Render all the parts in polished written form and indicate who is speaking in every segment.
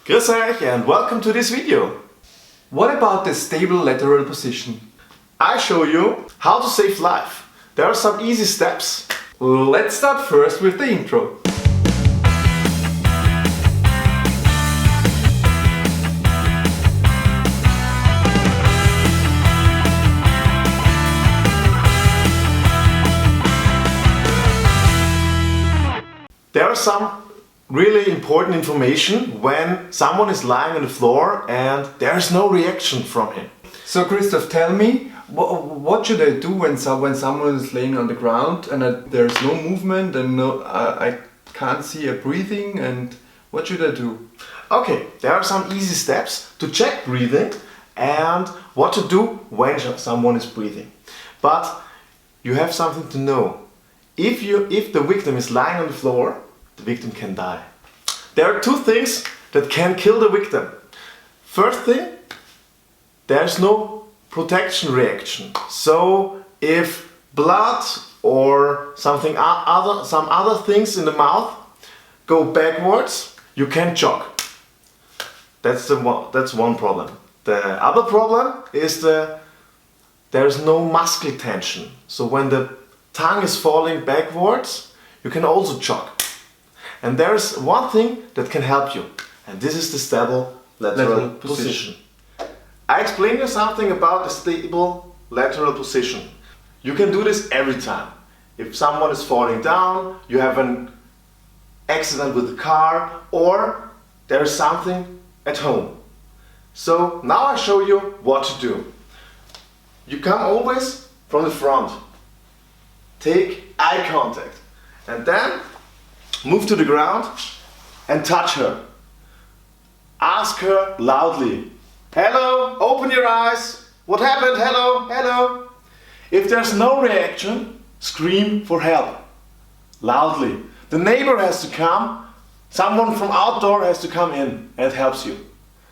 Speaker 1: Grüß euch and welcome to this video.
Speaker 2: What about the stable lateral position?
Speaker 1: I show you how to save life. There are some easy steps.
Speaker 2: Let's start first with the intro.
Speaker 1: There are some really important information when someone is lying on the floor and there is no reaction from him.
Speaker 2: So Christoph, tell me, what should I do when someone is laying on the ground and there is no movement and I can't see a breathing, and what should I do?
Speaker 1: Okay, there are some easy steps to check breathing and what to do when someone is breathing. But you have something to know. If the victim is lying on the floor, the victim can die. There are two things that can kill the victim. First thing, there's no protection reaction. So if blood or some other things in the mouth go backwards, you can choke. That's one problem. The other problem is there's no muscle tension. So when the tongue is falling backwards, you can also choke. And there's one thing that can help you, and this is the stable lateral position. I explained you something about the stable lateral position. You can do this every time. If someone is falling down, you have an accident with the car, or there is something at home. So now I show you what to do. You come always from the front. Take eye contact and then move to the ground and touch her. Ask her loudly, "Hello, open your eyes. What happened? Hello, hello." If there's no reaction, scream for help loudly. The neighbor has to come, someone from outdoor has to come in and helps you.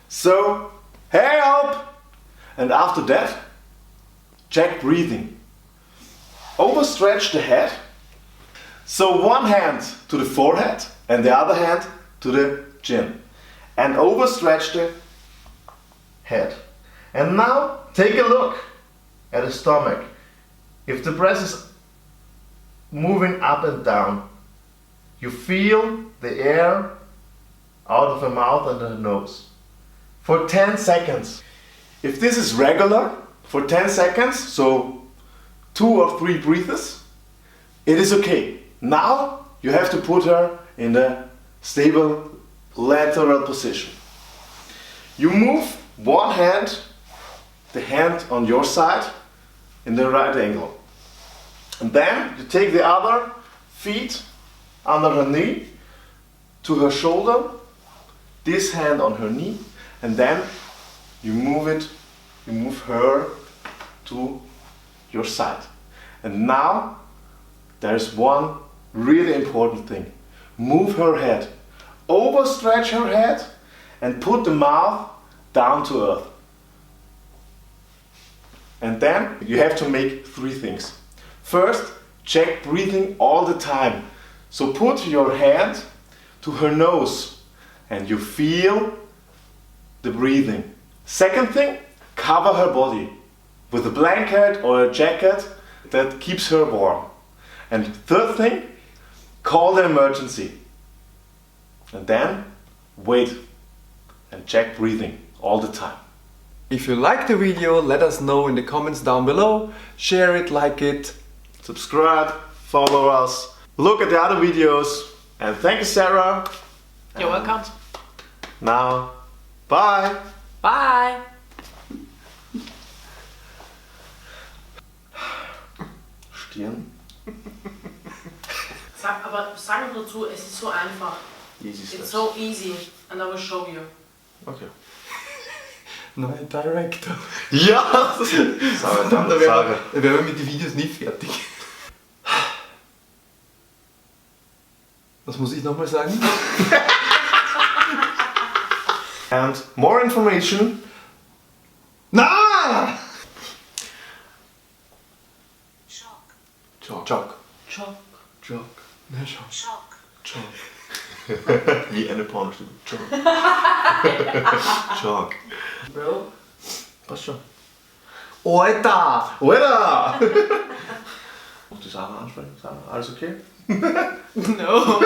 Speaker 1: So, help! And after that, check breathing. Overstretch the head. So one hand to the forehead and the other hand to the chin. And overstretch the head. And now take a look at the stomach. If the breath is moving up and down, you feel the air out of the mouth and the nose. For 10 seconds. If this is regular, for 10 seconds, so 2 or 3 breaths, it is okay. Now you have to put her in the stable lateral position. You move one hand, the hand on your side, in the right angle. And then you take the other feet under her knee to her shoulder, this hand on her knee, and then you move her to your side. And now there's one really important thing. Move her head. Overstretch her head and put the mouth down to earth. And then you have to make 3 things. First, check breathing all the time. So put your hand to her nose and you feel the breathing. Second thing, cover her body with a blanket or a jacket that keeps her warm. And third thing, call the emergency. And then wait and check breathing all the time.
Speaker 2: If you like the video, let us know in the comments down below. Share it, like it.
Speaker 1: Subscribe, follow us, look at the other videos, and thank you, Sarah.
Speaker 3: You're welcome.
Speaker 1: Now, bye.
Speaker 3: Bye.
Speaker 1: Stirn.
Speaker 3: Sag nur zu, es ist so einfach.
Speaker 1: Easy steps.
Speaker 3: It's so easy, and I will show you.
Speaker 1: Okay.
Speaker 2: Neuer Director.
Speaker 1: Ja!
Speaker 2: Sarah, dann da wären wir mit den Videos nie fertig. Was muss ich nochmal sagen?
Speaker 1: And more information.
Speaker 2: Na!
Speaker 1: Chalk.
Speaker 3: Chalk.
Speaker 2: Na, schau.
Speaker 3: Chalk.
Speaker 1: Wie eine Pornostück. Jog.
Speaker 3: Bro.
Speaker 1: Passt schon.
Speaker 2: Alter!
Speaker 1: Oder? Noch die Sachen ansprechen? Alles okay?
Speaker 3: No.